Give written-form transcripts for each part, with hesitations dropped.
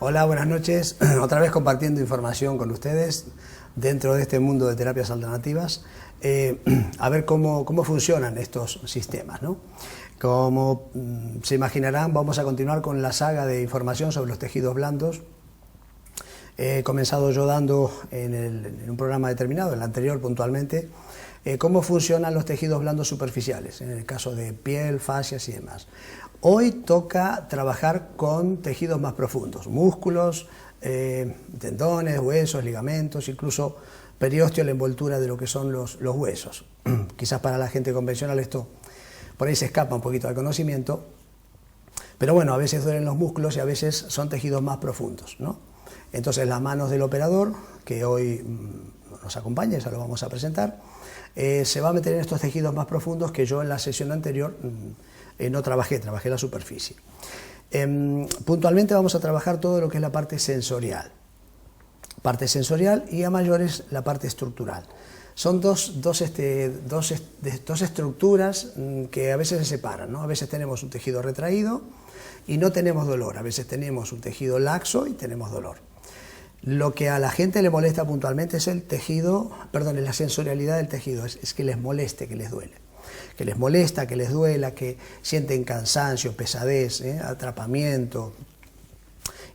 Hola, buenas noches. Otra vez compartiendo información con ustedes dentro de este mundo de terapias alternativas. A ver cómo funcionan estos sistemas, ¿no? Como se imaginarán, vamos a continuar con la saga de información sobre los tejidos blandos. He comenzado yo dando en un programa determinado, el anterior puntualmente, cómo funcionan los tejidos blandos superficiales, en el caso de piel, fascias y demás. Hoy toca trabajar con tejidos más profundos, músculos, tendones, huesos, ligamentos, incluso periósteo, la envoltura de lo que son los huesos. Quizás para la gente convencional esto por ahí se escapa un poquito al conocimiento, pero bueno, a veces duelen los músculos y a veces son tejidos más profundos, ¿no? Entonces las manos del operador, que hoy nos acompaña, ya lo vamos a presentar, se va a meter en estos tejidos más profundos que yo en la sesión anterior no trabajé la superficie. Puntualmente vamos a trabajar todo lo que es la parte sensorial y a mayores la parte estructural. Son dos estructuras que a veces se separan, ¿no? A veces tenemos un tejido retraído y no tenemos dolor, a veces tenemos un tejido laxo y tenemos dolor. Lo que a la gente le molesta puntualmente es el tejido, perdón, es la sensorialidad del tejido, es que les moleste, que les duele. Que les molesta, que les duela, que sienten cansancio, pesadez, atrapamiento,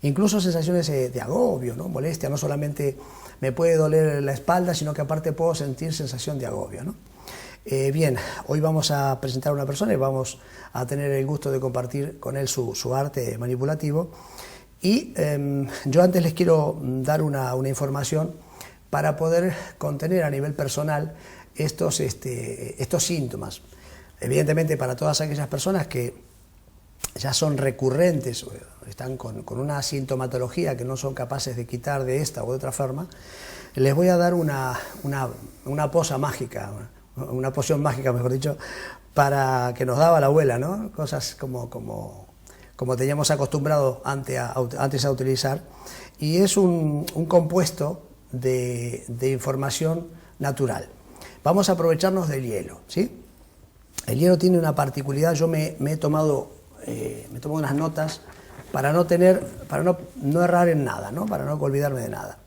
incluso sensaciones de agobio, ¿no? Molestia, no solamente me puede doler la espalda, sino que aparte puedo sentir sensación de agobio, ¿no? Bien, hoy vamos a presentar a una persona y vamos a tener el gusto de compartir con él su arte manipulativo. Y yo antes les quiero dar una información para poder contener a nivel personal estos síntomas. Evidentemente para todas aquellas personas que ya son recurrentes, están con una sintomatología que no son capaces de quitar de esta o de otra forma, les voy a dar una poción mágica, mejor dicho, para que nos daba la abuela, ¿no? Cosas como teníamos acostumbrado antes a utilizar, y es un compuesto de información natural. Vamos a aprovecharnos del hielo, ¿sí? El hielo tiene una particularidad, yo me he tomado unas notas para no errar en nada, ¿no? Para no olvidarme de nada.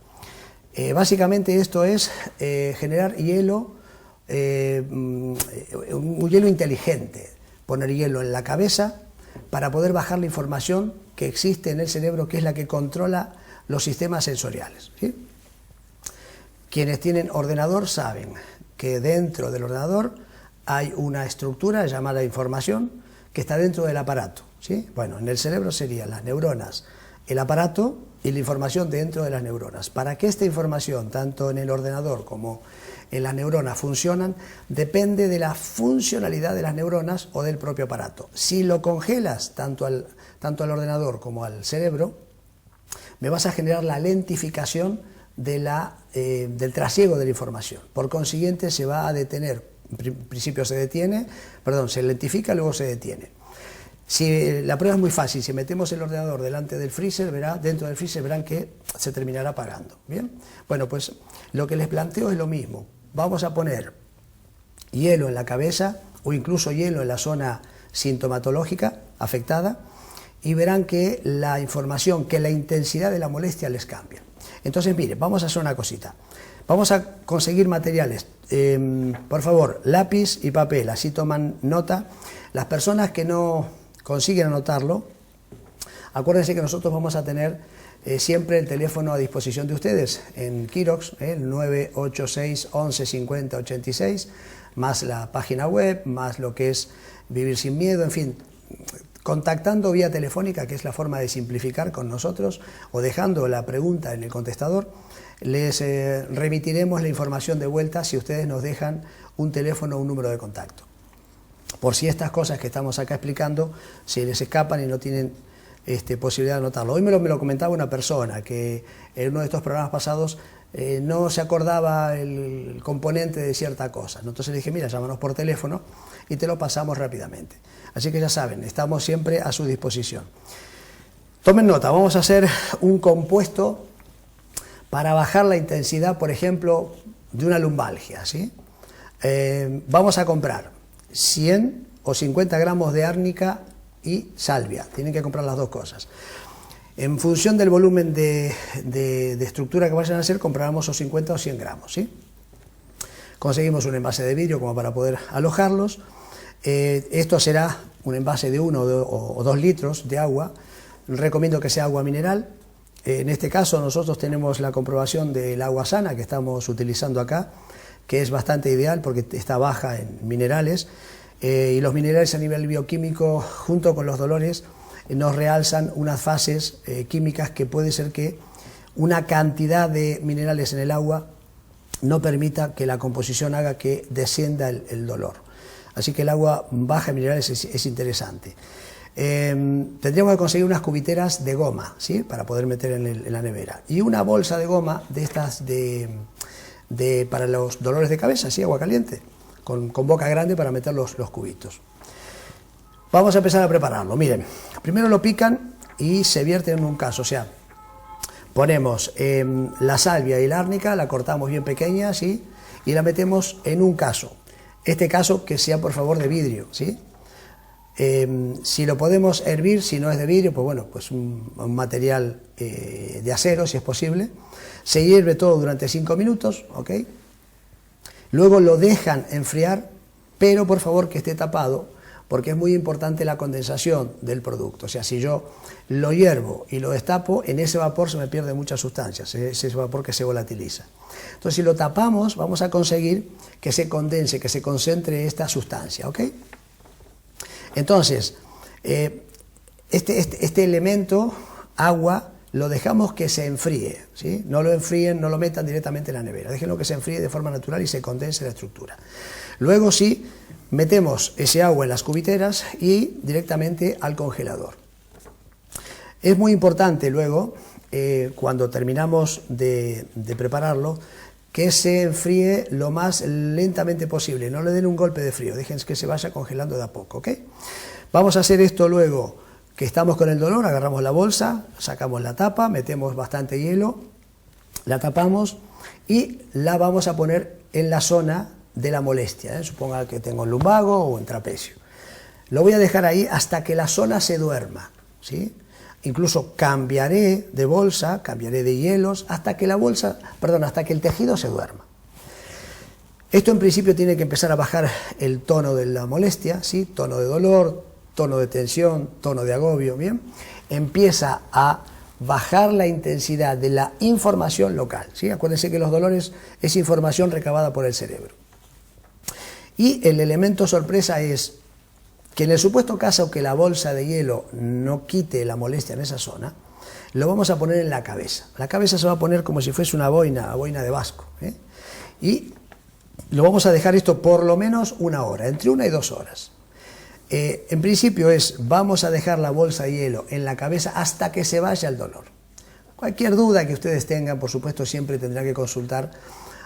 Básicamente esto es generar hielo, un hielo inteligente, poner hielo en la cabeza para poder bajar la información que existe en el cerebro, que es la que controla los sistemas sensoriales, ¿sí? Quienes tienen ordenador saben que dentro del ordenador hay una estructura llamada información que está dentro del aparato, ¿sí? Bueno, en el cerebro serían las neuronas, el aparato y la información dentro de las neuronas. Para que esta información, tanto en el ordenador como en las neuronas, funcionan, depende de la funcionalidad de las neuronas o del propio aparato. Si lo congelas tanto al ordenador como al cerebro, me vas a generar la lentificación del trasiego de la información. Por consiguiente, se va a detener. En principio se lentifica, luego se detiene. La prueba es muy fácil. Si metemos el ordenador delante del freezer, dentro del freezer verán que se terminará apagando. ¿Bien? Bueno, pues lo que les planteo es lo mismo. Vamos a poner hielo en la cabeza o incluso hielo en la zona sintomatológica afectada y verán que la información, que la intensidad de la molestia les cambia. Entonces, mire, vamos a hacer una cosita. Vamos a conseguir materiales, por favor, lápiz y papel, así toman nota. Las personas que no consiguen anotarlo, acuérdense que nosotros vamos a tener siempre el teléfono a disposición de ustedes en Quirox, el 986 11 50 86, más la página web, más lo que es Vivir Sin Miedo, en fin, contactando vía telefónica, que es la forma de simplificar con nosotros, o dejando la pregunta en el contestador, les remitiremos la información de vuelta si ustedes nos dejan un teléfono o un número de contacto. Por si estas cosas que estamos acá explicando se les escapan y no tienen posibilidad de anotarlo. Hoy me lo comentaba una persona que en uno de estos programas pasados no se acordaba el componente de cierta cosa. Entonces le dije, mira, llámanos por teléfono y te lo pasamos rápidamente. Así que ya saben, estamos siempre a su disposición. Tomen nota, vamos a hacer un compuesto para bajar la intensidad, por ejemplo, de una lumbalgia, ¿sí? Vamos a comprar 100 o 50 gramos de árnica y salvia. Tienen que comprar las dos cosas. En función del volumen de estructura que vayan a hacer, compramos o 50 o 100 gramos, ¿sí? Conseguimos un envase de vidrio como para poder alojarlos. Esto será un envase de 1 o 2 litros de agua. Recomiendo que sea agua mineral. En este caso nosotros tenemos la comprobación del agua sana que estamos utilizando acá, que es bastante ideal porque está baja en minerales. Y los minerales a nivel bioquímico, junto con los dolores, nos realzan unas fases químicas que puede ser que una cantidad de minerales en el agua no permita que la composición haga que descienda el dolor. Así que el agua baja en minerales es interesante. Tendríamos que conseguir unas cubiteras de goma, ¿sí? Para poder meter en la nevera. Y una bolsa de goma de estas para los dolores de cabeza, ¿sí? Agua caliente, con boca grande para meter los cubitos. Vamos a empezar a prepararlo. Miren, primero lo pican y se vierte en un caso, o sea, ponemos la salvia y la árnica, la cortamos bien pequeña, ¿sí? Y la metemos en un caso. Este caso que sea por favor de vidrio, ¿sí? Si lo podemos hervir, si no es de vidrio, pues bueno, pues un material de acero, si es posible. Se hierve todo durante 5 minutos, ¿ok? Luego lo dejan enfriar, pero por favor que esté tapado, porque es muy importante la condensación del producto. O sea, si yo lo hiervo y lo destapo, en ese vapor se me pierden muchas sustancias, ese vapor que se volatiliza. Entonces, si lo tapamos, vamos a conseguir que se condense, que se concentre esta sustancia, ¿ok? Entonces, este elemento, agua, lo dejamos que se enfríe, ¿sí? No lo enfríen, no lo metan directamente en la nevera, déjenlo que se enfríe de forma natural y se condense la estructura. Luego sí, metemos ese agua en las cubiteras y directamente al congelador. Es muy importante luego, cuando terminamos de prepararlo, que se enfríe lo más lentamente posible, no le den un golpe de frío, dejen que se vaya congelando de a poco, ¿ok? Vamos a hacer esto luego que estamos con el dolor, agarramos la bolsa, sacamos la tapa, metemos bastante hielo, la tapamos y la vamos a poner en la zona de la molestia, ¿eh? Suponga que tengo un lumbago o un trapecio. Lo voy a dejar ahí hasta que la zona se duerma, ¿sí? Incluso cambiaré de bolsa, cambiaré de hielos, hasta que hasta que el tejido se duerma. Esto en principio tiene que empezar a bajar el tono de la molestia, ¿sí? Tono de dolor, tono de tensión, tono de agobio, ¿bien? Empieza a bajar la intensidad de la información local, ¿sí? Acuérdense que los dolores es información recabada por el cerebro. Y el elemento sorpresa es que en el supuesto caso que la bolsa de hielo no quite la molestia en esa zona, lo vamos a poner en la cabeza. La cabeza se va a poner como si fuese una boina de vasco, ¿eh? Y lo vamos a dejar esto por lo menos 1 hora, entre 1 y 2 horas. En principio vamos a dejar la bolsa de hielo en la cabeza hasta que se vaya el dolor. Cualquier duda que ustedes tengan, por supuesto, siempre tendrán que consultar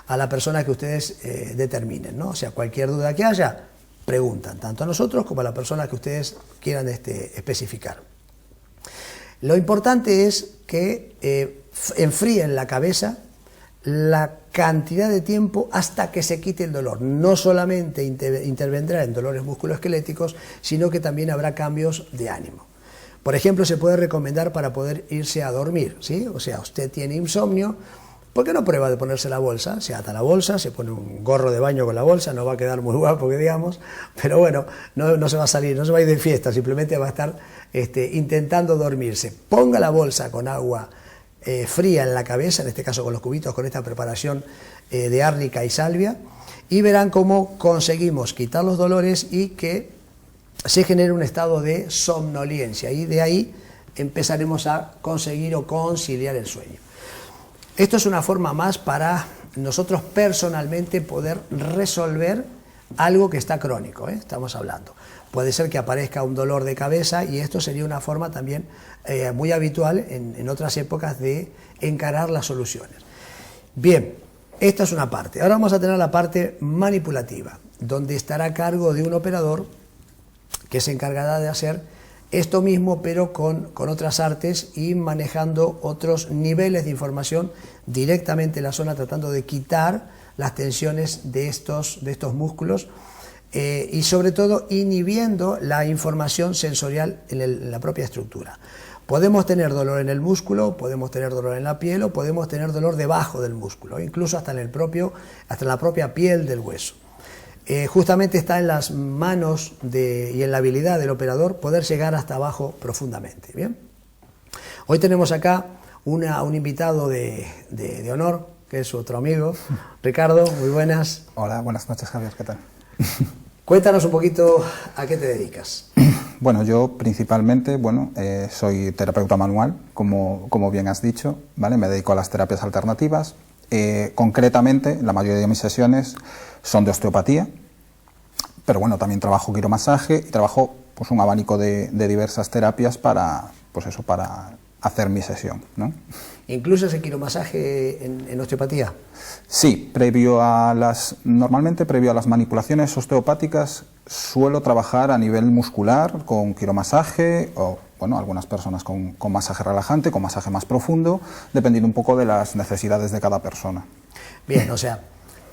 a la persona que ustedes determinen, ¿no? O sea, cualquier duda que haya, preguntan, tanto a nosotros como a la persona que ustedes quieran especificar. Lo importante es que enfríen la cabeza la cantidad de tiempo hasta que se quite el dolor. No solamente intervendrá en dolores musculoesqueléticos, sino que también habrá cambios de ánimo. Por ejemplo, se puede recomendar para poder irse a dormir, ¿sí? O sea, usted tiene insomnio, ¿por qué no prueba de ponerse la bolsa? Se ata la bolsa, se pone un gorro de baño con la bolsa, no va a quedar muy guapo que digamos, pero bueno, no se va a salir, no se va a ir de fiesta, simplemente va a estar intentando dormirse. Ponga la bolsa con agua fría en la cabeza, en este caso con los cubitos, con esta preparación de árnica y salvia, y verán cómo conseguimos quitar los dolores y que se genere un estado de somnolencia, y de ahí empezaremos a conseguir o conciliar el sueño. Esto es una forma más para nosotros personalmente poder resolver algo que está crónico, ¿eh? Estamos hablando. Puede ser que aparezca un dolor de cabeza y esto sería una forma también muy habitual en otras épocas de encarar las soluciones. Bien, esta es una parte. Ahora vamos a tener la parte manipulativa, donde estará a cargo de un operador que se encargará de hacer esto mismo, pero con otras artes y manejando otros niveles de información directamente en la zona, tratando de quitar las tensiones de estos músculos y sobre todo inhibiendo la información sensorial en la propia estructura. Podemos tener dolor en el músculo, podemos tener dolor en la piel o podemos tener dolor debajo del músculo, incluso hasta en la propia piel del hueso. Justamente está en las manos y en la habilidad del operador poder llegar hasta abajo profundamente. ¿Bien? Hoy tenemos acá un invitado de honor, que es otro amigo, Ricardo. Muy buenas. Hola, buenas noches, Javier, ¿qué tal? Cuéntanos un poquito a qué te dedicas. Bueno, yo principalmente, soy terapeuta manual, como bien has dicho, ¿vale? Me dedico a las terapias alternativas. Concretamente, la mayoría de mis sesiones son de osteopatía, pero bueno, también trabajo quiromasaje y trabajo pues un abanico de diversas terapias para hacer mi sesión, ¿no? ¿Incluso ese quiromasaje en osteopatía? Sí, normalmente previo a las manipulaciones osteopáticas suelo trabajar a nivel muscular con quiromasaje o, bueno, algunas personas con masaje relajante, con masaje más profundo, dependiendo un poco de las necesidades de cada persona. Bien, o sea,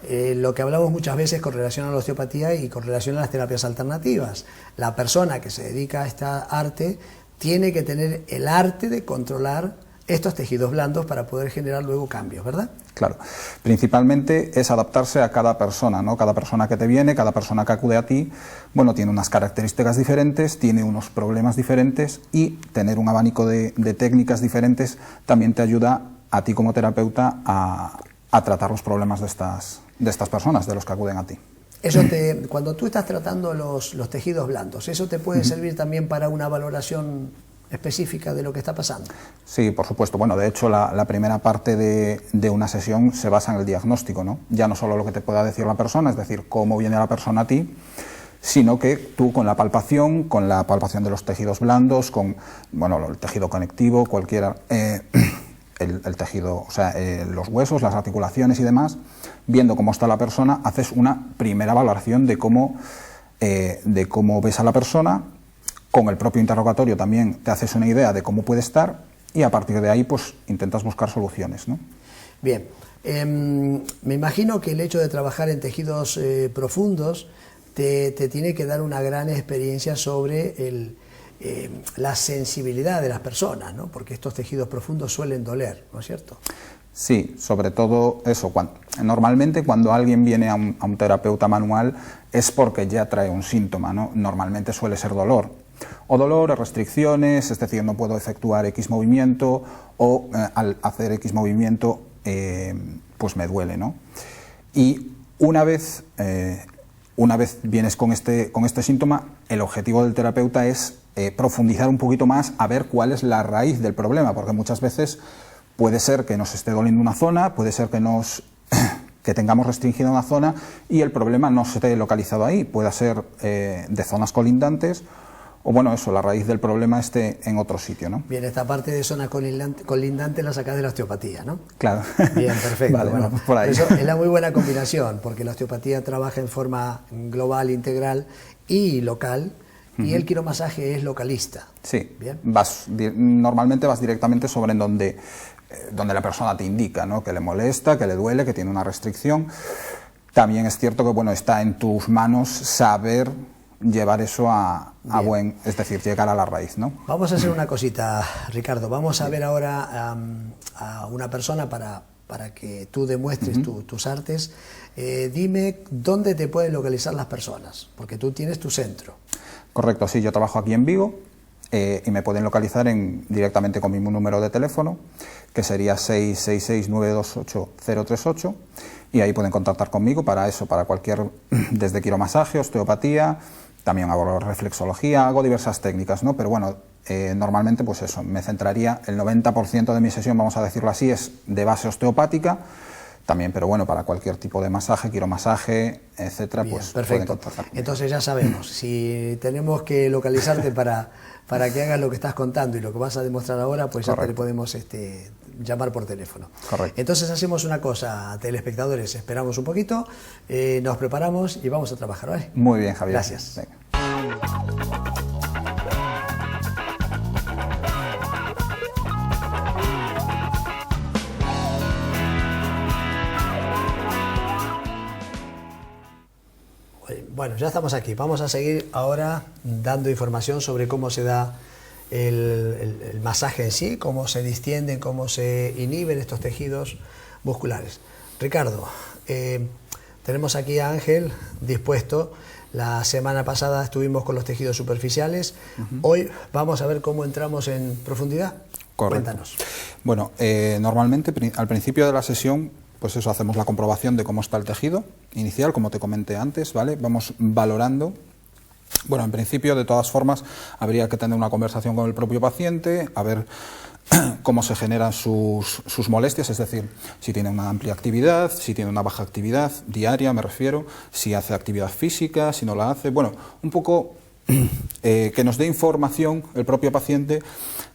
lo que hablamos muchas veces con relación a la osteopatía y con relación a las terapias alternativas. La persona que se dedica a esta arte tiene que tener el arte de controlar estos tejidos blandos para poder generar luego cambios, ¿verdad? Claro, principalmente es adaptarse a cada persona, ¿no? Cada persona que te viene, cada persona que acude a ti, bueno, tiene unas características diferentes, tiene unos problemas diferentes y tener un abanico de técnicas diferentes también te ayuda a ti como terapeuta a tratar los problemas de estas personas, de los que acuden a ti. Cuando tú estás tratando los tejidos blandos, ¿eso te puede servir también para una valoración específica de lo que está pasando? Sí, por supuesto. Bueno, de hecho, la primera parte de una sesión se basa en el diagnóstico, ¿no? Ya no solo lo que te pueda decir la persona, es decir, cómo viene la persona a ti, sino que tú con la palpación de los tejidos blandos, con, bueno, el tejido conectivo, cualquiera, el tejido, o sea, los huesos, las articulaciones y demás, viendo cómo está la persona, haces una primera valoración de cómo ves a la persona. Con el propio interrogatorio también te haces una idea de cómo puede estar y a partir de ahí pues intentas buscar soluciones, ¿no? Bien, me imagino que el hecho de trabajar en tejidos profundos te tiene que dar una gran experiencia sobre la sensibilidad de las personas, ¿no? Porque estos tejidos profundos suelen doler, ¿no es cierto? Sí, sobre todo eso. Normalmente cuando alguien viene a un terapeuta manual es porque ya trae un síntoma, ¿no? Normalmente suele ser dolor. O dolor o restricciones, es decir, no puedo efectuar X movimiento o al hacer X movimiento pues me duele, ¿no? Y una vez vienes con este síntoma, el objetivo del terapeuta es profundizar un poquito más a ver cuál es la raíz del problema, porque muchas veces puede ser que nos esté doliendo una zona, puede ser que tengamos restringida una zona y el problema no esté localizado ahí, puede ser de zonas colindantes o, bueno, eso, la raíz del problema esté en otro sitio, ¿no? Bien, esta parte de zona colindante la sacás de la osteopatía, ¿no? Claro. Bien, perfecto. Vale, bueno, por ahí. Eso es la muy buena combinación, porque la osteopatía trabaja en forma global, integral y local, y el quiromasaje es localista. Sí. Bien. Normalmente vas directamente sobre donde la persona te indica, ¿no? Que le molesta, que le duele, que tiene una restricción. También es cierto que, bueno, está en tus manos saber llevar eso es decir, llegar a la raíz, ¿no? Vamos a hacer una cosita, Ricardo. Vamos a ver ahora a una persona para que tú demuestres tus artes. Dime dónde te pueden localizar las personas, porque tú tienes tu centro. Correcto, sí, yo trabajo aquí en Vigo y me pueden localizar directamente con mi número de teléfono, que sería 666-928-038, y ahí pueden contactar conmigo para desde quiromasaje, osteopatía, también hago reflexología, hago diversas técnicas, ¿no? Pero bueno, normalmente pues eso, me centraría, el 90% de mi sesión, vamos a decirlo así, es de base osteopática, también, pero bueno, para cualquier tipo de masaje, quiromasaje, etcétera, Bien, pues perfecto. pueden contactar conmigo. Entonces ya sabemos, si tenemos que localizarte para que hagas lo que estás contando y lo que vas a demostrar ahora, pues ya te podemos llamar por teléfono. Correcto. Entonces hacemos una cosa, telespectadores, esperamos un poquito, nos preparamos y vamos a trabajar, ¿vale? Muy bien, Javier. Gracias. Venga. Bueno, ya estamos aquí. Vamos a seguir ahora dando información sobre cómo se da el masaje en sí, cómo se distienden, cómo se inhiben estos tejidos musculares. Ricardo, tenemos aquí a Ángel dispuesto. La semana pasada estuvimos con los tejidos superficiales. Hoy vamos a ver cómo entramos en profundidad. Correcto. Cuéntanos. Bueno, normalmente al principio de la sesión, pues eso, hacemos la comprobación de cómo está el tejido inicial, como te comenté antes, ¿vale? Vamos valorando. Bueno, en principio, de todas formas, habría que tener una conversación con el propio paciente, a ver cómo se generan sus molestias, es decir, si tiene una amplia actividad, si tiene una baja actividad diaria, me refiero, si hace actividad física, si no la hace, bueno, un poco que nos dé información el propio paciente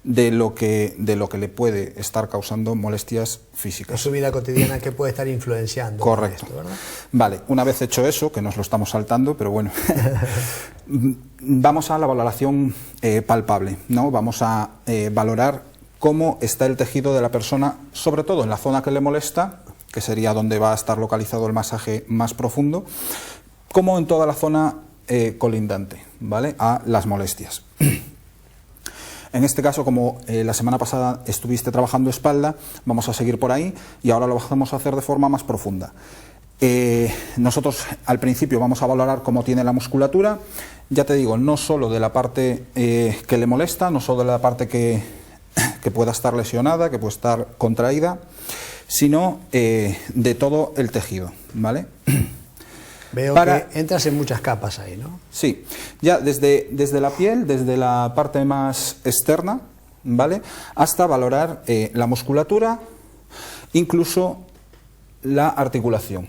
de lo que le puede estar causando molestias físicas. En su vida cotidiana, ¿qué puede estar influenciando? Correcto. Esto, ¿verdad? Vale, una vez hecho eso, que nos lo estamos saltando, pero bueno, vamos a la valoración palpable, ¿no? Vamos a valorar cómo está el tejido de la persona, sobre todo en la zona que le molesta, que sería donde va a estar localizado el masaje más profundo, como en toda la zona colindante, ¿vale?, a las molestias. En este caso, como la semana pasada estuviste trabajando espalda, vamos a seguir por ahí y ahora lo vamos a hacer de forma más profunda. Nosotros al principio vamos a valorar cómo tiene la musculatura, ya te digo, no solo de la parte que le molesta, no solo de la parte que pueda estar lesionada, que pueda estar contraída, sino de todo el tejido, ¿vale? Veo que entras en muchas capas ahí, ¿no? Sí, ya desde la piel, desde la parte más externa, ¿vale?, hasta valorar la musculatura, incluso la articulación.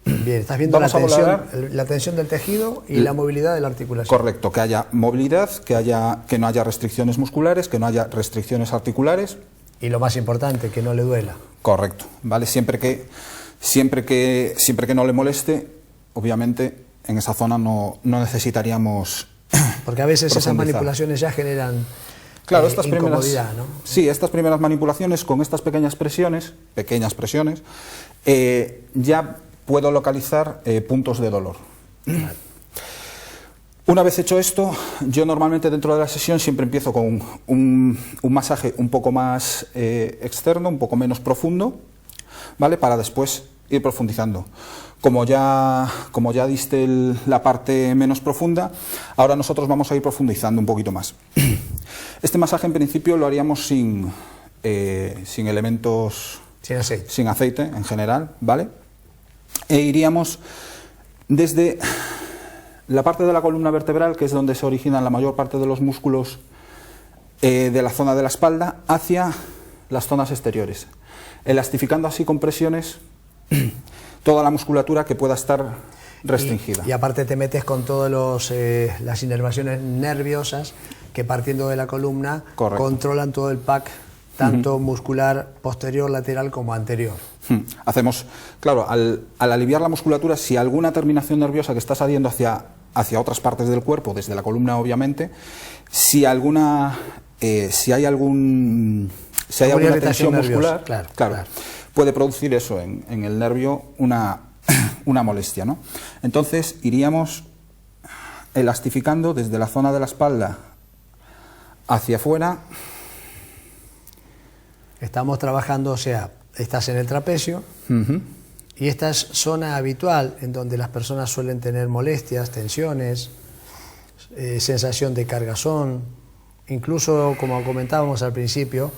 Bien, estás viendo la tensión del tejido y la movilidad de la articulación. Correcto, que haya movilidad, que no haya restricciones musculares, que no haya restricciones articulares. Y lo más importante, que no le duela. Correcto, ¿vale? Siempre que no le moleste, obviamente en esa zona no necesitaríamos. Porque a veces esas manipulaciones ya generan estas incomodidad, ¿no? Sí, estas primeras manipulaciones con estas pequeñas presiones, ya puedo localizar puntos de dolor. Una vez hecho esto, yo normalmente dentro de la sesión siempre empiezo con un masaje un poco más externo, un poco menos profundo, ¿vale?, para después ir profundizando. Como ya diste la parte menos profunda, ahora nosotros vamos a ir profundizando un poquito más. Este masaje en principio lo haríamos sin elementos, sin aceite en general, ¿vale? E iríamos desde la parte de la columna vertebral, que es donde se originan la mayor parte de los músculos de la zona de la espalda, hacia las zonas exteriores, elastificando así con presiones toda la musculatura que pueda estar restringida. Y aparte te metes con todas las inervaciones nerviosas que, partiendo de la columna, correcto, controlan todo el pack, tanto muscular posterior, lateral como anterior. Hacemos, claro, al aliviar la musculatura, si alguna terminación nerviosa que está saliendo hacia otras partes del cuerpo, desde la columna obviamente, si hay alguna tensión muscular, claro, puede producir eso en el nervio una molestia, ¿no? Entonces iríamos elastificando desde la zona de la espalda hacia afuera. Estamos trabajando, o sea, estás en el trapecio, y esta es zona habitual en donde las personas suelen tener molestias, tensiones, sensación de cargazón, incluso, como comentábamos al principio,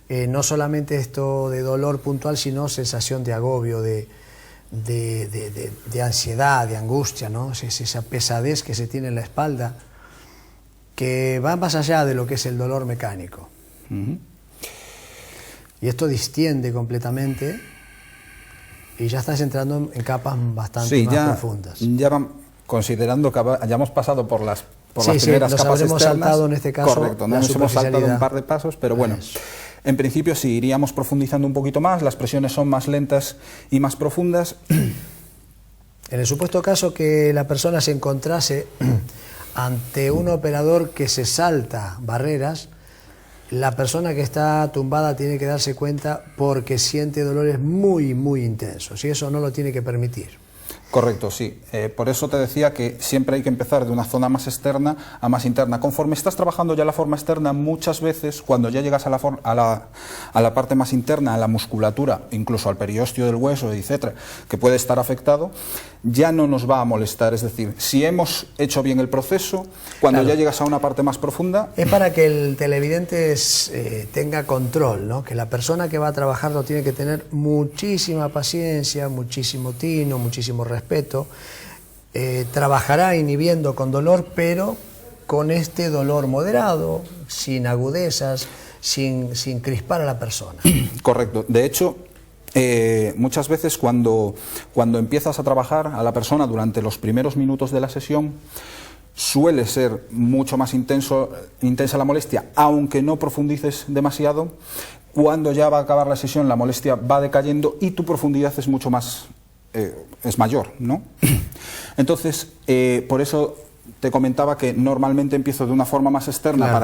no solamente esto de dolor puntual, sino sensación de agobio, de ansiedad, de angustia, ¿no? Esa pesadez que se tiene en la espalda, que va más allá de lo que es el dolor mecánico. Y esto distiende completamente y ya estás entrando en capas bastante más profundas. Ya considerando que ya hemos pasado por las primeras nos capas habremos externas. saltado en este caso. Correcto, nos hemos saltado un par de pasos, pero bueno, en principio sí iríamos profundizando un poquito más, las presiones son más lentas y más profundas. En el supuesto caso que la persona se encontrase ante un operador que se salta barreras, la persona que está tumbada tiene que darse cuenta porque siente dolores muy, muy intensos y eso no lo tiene que permitir. Correcto, sí. Por eso te decía que siempre hay que empezar de una zona más externa a más interna. Conforme estás trabajando ya la forma externa, muchas veces cuando ya llegas a la parte más interna, a la musculatura, incluso al periósteo del hueso, etcétera, que puede estar afectado, ya no nos va a molestar. Es decir, si hemos hecho bien el proceso, cuando ya llegas a una parte más profunda... Es para que el televidente tenga control, ¿no? Que la persona que va a trabajarlo tiene que tener muchísima paciencia, muchísimo tino, muchísimo respeto. Trabajará inhibiendo con dolor, pero con este dolor moderado, sin agudezas, sin crispar a la persona. Correcto. De hecho, muchas veces cuando empiezas a trabajar a la persona durante los primeros minutos de la sesión, suele ser mucho más intensa la molestia, aunque no profundices demasiado. Cuando ya va a acabar la sesión, la molestia va decayendo y tu profundidad es mucho más, es mayor, ¿no? Entonces, por eso te comentaba que normalmente empiezo de una forma más externa, claro,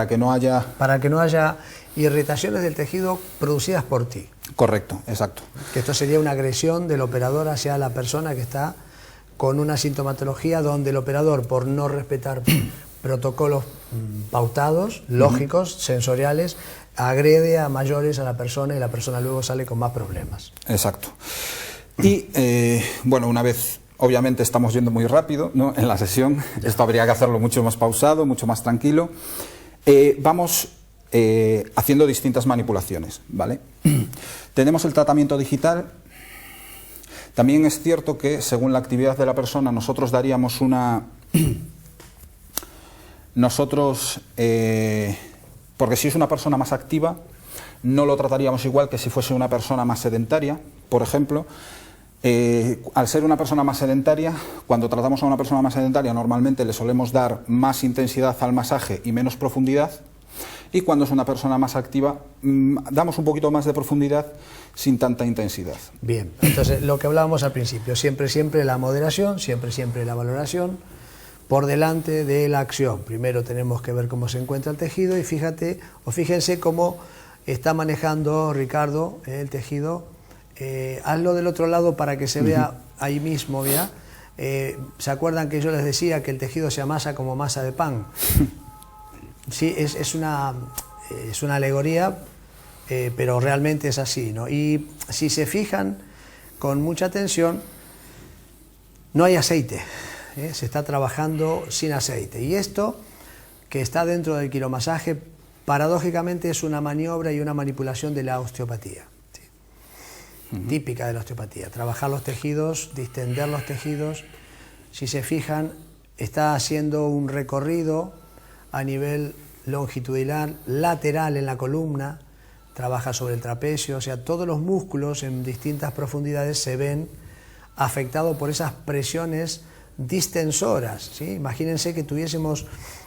para que no haya irritaciones del tejido producidas por ti. Correcto, exacto. Que esto sería una agresión del operador hacia la persona que está con una sintomatología donde el operador, por no respetar protocolos pautados, lógicos, sensoriales, agrede a mayores a la persona y la persona luego sale con más problemas. Exacto. Y bueno, una vez, obviamente estamos yendo muy rápido, ¿no?, en la sesión, esto habría que hacerlo mucho más pausado, mucho más tranquilo. Vamos haciendo distintas manipulaciones, ¿vale? Tenemos el tratamiento digital. También es cierto que, según la actividad de la persona, nosotros daríamos una... porque si es una persona más activa, no lo trataríamos igual que si fuese una persona más sedentaria, por ejemplo. Al ser una persona más sedentaria, cuando tratamos a una persona más sedentaria, normalmente le solemos dar más intensidad al masaje y menos profundidad. Y cuando es una persona más activa, damos un poquito más de profundidad sin tanta intensidad. Bien, entonces lo que hablábamos al principio, siempre la moderación, siempre la valoración, por delante de la acción. Primero tenemos que ver cómo se encuentra el tejido y fíjense cómo está manejando Ricardo el tejido. Hazlo del otro lado para que se vea ahí mismo, ¿ya? ¿Se acuerdan que yo les decía que el tejido se amasa como masa de pan? Sí, es una alegoría, pero realmente es así, ¿no? Y si se fijan con mucha atención, no hay aceite, se está trabajando sin aceite. Y esto, que está dentro del quiromasaje, paradójicamente es una maniobra y una manipulación de la osteopatía, ¿sí? Típica de la osteopatía, trabajar los tejidos, distender los tejidos. Si se fijan, está haciendo un recorrido a nivel longitudinal, lateral en la columna, trabaja sobre el trapecio, o sea, todos los músculos en distintas profundidades se ven afectados por esas presiones distensoras, ¿sí? Imagínense que tuviésemos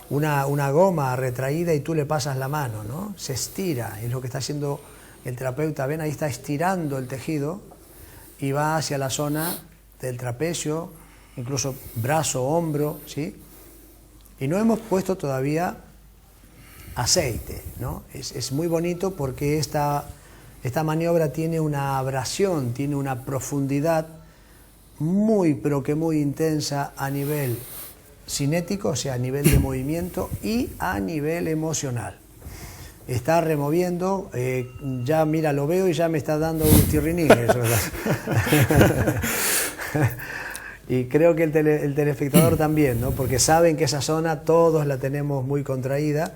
una goma retraída y tú le pasas la mano, ¿no? Se estira, es lo que está haciendo el terapeuta. Ven, ahí está estirando el tejido y va hacia la zona del trapecio, incluso brazo, hombro, ¿sí? Y no hemos puesto todavía aceite, ¿no? Es muy bonito porque esta maniobra tiene una abrasión, tiene una profundidad muy, pero que muy intensa a nivel cinético, o sea, a nivel de movimiento y a nivel emocional. Está removiendo, ya mira, lo veo y ya me está dando un tirrinín, eso, ¿verdad? Y creo que el telespectador también, ¿no? Porque saben que esa zona todos la tenemos muy contraída,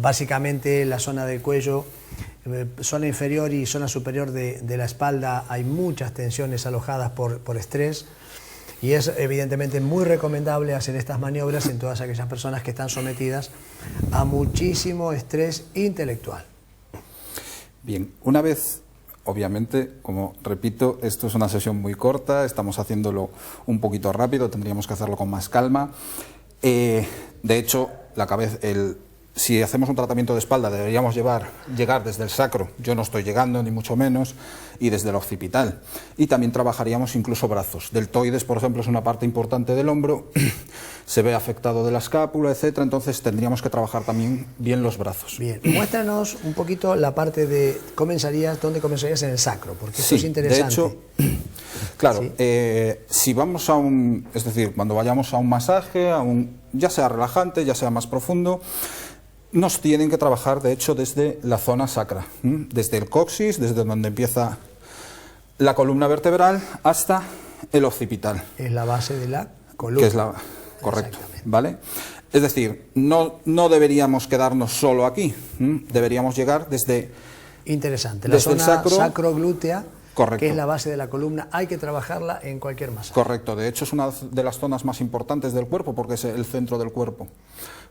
básicamente la zona del cuello, zona inferior y zona superior de la espalda hay muchas tensiones alojadas por estrés, y es evidentemente muy recomendable hacer estas maniobras en todas aquellas personas que están sometidas a muchísimo estrés intelectual. Bien, una vez... Obviamente, como repito, esto es una sesión muy corta, estamos haciéndolo un poquito rápido, tendríamos que hacerlo con más calma. De hecho, si hacemos un tratamiento de espalda deberíamos llegar desde el sacro, yo no estoy llegando ni mucho menos, y desde el occipital. Y también trabajaríamos incluso brazos. Deltoides, por ejemplo, es una parte importante del hombro, se ve afectado de la escápula, etcétera, entonces tendríamos que trabajar también bien los brazos. Bien, muéstranos un poquito la parte de dónde comenzarías en el sacro, porque esto es interesante. De hecho, Claro, ¿sí? Si vamos a es decir, cuando vayamos a un masaje, ya sea relajante, ya sea más profundo, nos tienen que trabajar, de hecho, desde la zona sacra, desde el coxis, desde donde empieza la columna vertebral hasta el occipital. Es la base de la columna. Que es la, correcto, ¿vale? Es decir, no deberíamos quedarnos solo aquí, deberíamos llegar desde... Interesante, la desde zona el sacro, sacroglútea, correcto, que es la base de la columna, hay que trabajarla en cualquier masaje. Correcto, de hecho es una de las zonas más importantes del cuerpo porque es el centro del cuerpo.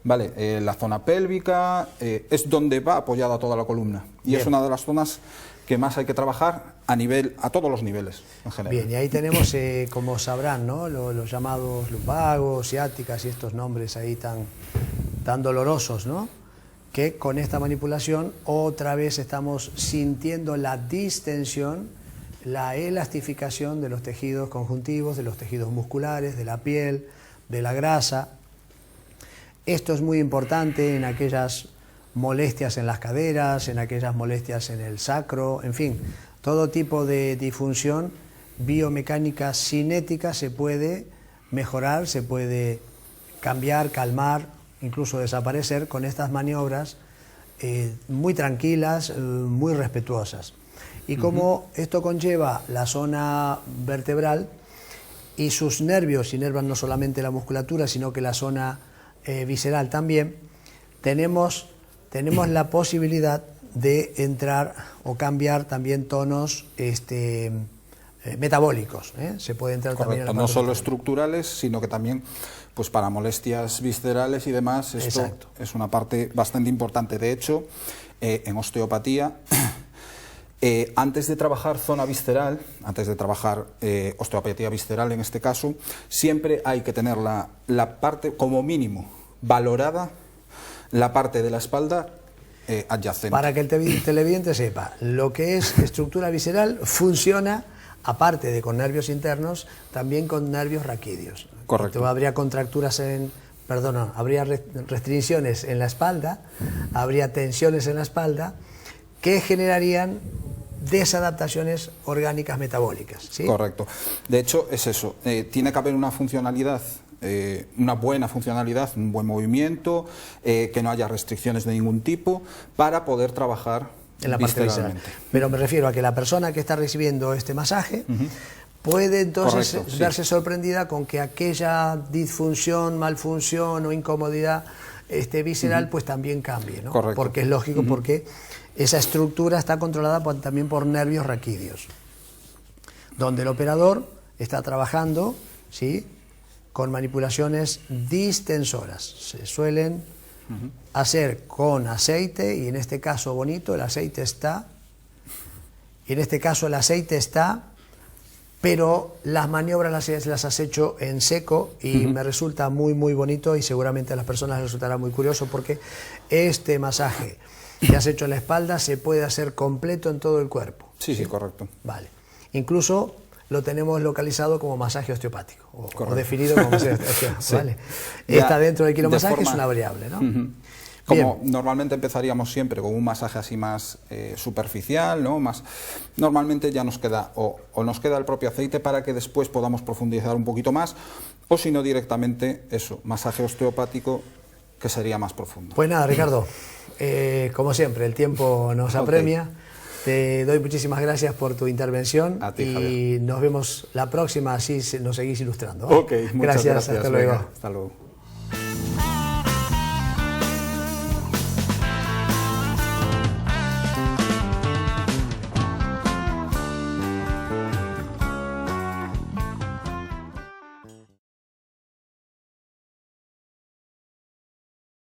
Vale, la zona pélvica es donde va apoyada toda la columna y Bien. es una de las zonas que más hay que trabajar a todos los niveles en general. Bien, y ahí tenemos, como sabrán, ¿no? Los llamados lumbagos, ciáticas y estos nombres ahí tan dolorosos, ¿no? Que con esta manipulación otra vez estamos sintiendo la distensión, la elastificación de los tejidos conjuntivos, de los tejidos musculares, de la piel, de la grasa. Esto es muy importante en aquellas molestias en las caderas, en aquellas molestias en el sacro, en fin, todo tipo de disfunción biomecánica cinética se puede mejorar, se puede cambiar, calmar, incluso desaparecer con estas maniobras muy tranquilas, muy respetuosas. Y como esto conlleva la zona vertebral y sus nervios inervan no solamente la musculatura, sino que la zona visceral también, tenemos la posibilidad de entrar o cambiar también tonos metabólicos. Se puede entrar también en la no solo metabólica, estructurales, sino que también pues para molestias viscerales y demás, esto exacto, es una parte bastante importante. De hecho, en osteopatía, antes de trabajar zona visceral, antes de trabajar osteopatía visceral en este caso, siempre hay que tener la parte, como mínimo, valorada, la parte de la espalda adyacente. Para que el televidente sepa, lo que es estructura visceral funciona, aparte de con nervios internos, también con nervios raquídeos. Correcto. Entonces, habría contracturas habría restricciones en la espalda, habría tensiones en la espalda que generarían desadaptaciones orgánicas metabólicas, ¿sí? Correcto. De hecho, es eso. Tiene que haber una funcionalidad, una buena funcionalidad, un buen movimiento, que no haya restricciones de ningún tipo para poder trabajar en la parte visceral. Pero me refiero a que la persona que está recibiendo este masaje puede entonces verse sorprendida con que aquella disfunción, malfunción o incomodidad visceral pues también cambie, ¿no? Correcto. Porque es lógico, porque esa estructura está controlada también por nervios raquídeos, donde el operador está trabajando, ¿sí?, con manipulaciones distensoras. Se suelen hacer con aceite, y en este caso bonito, el aceite está, pero las maniobras las has hecho en seco y me resulta muy bonito, y seguramente a las personas les resultará muy curioso, porque este masaje que has hecho en la espalda se puede hacer completo en todo el cuerpo. Sí, correcto. Vale. Incluso lo tenemos localizado como masaje osteopático, o definido como masaje osteopático. Sí. ¿Vale? Está dentro del quiromasaje, es una variable, ¿no? Como normalmente empezaríamos siempre con un masaje así más superficial, ¿no? Normalmente ya nos queda o nos queda el propio aceite para que después podamos profundizar un poquito más, o si no directamente eso, masaje osteopático, que sería más profundo. Pues nada, Ricardo, como siempre, el tiempo nos apremia. Te doy muchísimas gracias por tu intervención. A ti, y Javier. Nos vemos la próxima, así nos seguís ilustrando. Ok, muchas gracias. Hasta luego. Hasta luego.